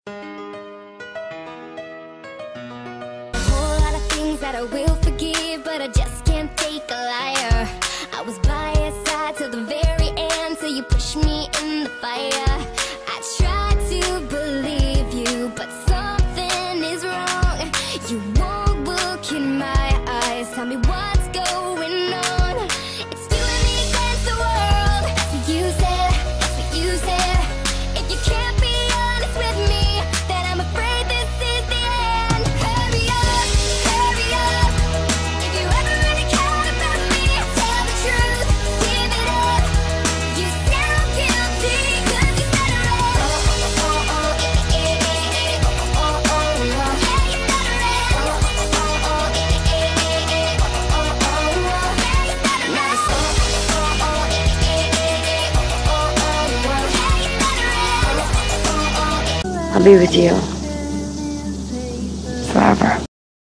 Whole lot of things that I will forgive, but I just can't take a liar. I was by your side till the very end, till you pushed me in the fire. I tried to believe you, but something is wrong. You won't look in my eyes, tell me what's going on. It's you and me against the world. That's what you said, that's what you said. If you can't be honest with me, then I'm afraid this is the end. Hurry up, hurry up. If you ever really care about me, tell the truth, give it up. You sound guilty, 'cause you said it right. Oh, oh, oh, yeah, you said it right. Oh, oh, oh, yeah, you said it right. I'll be with you.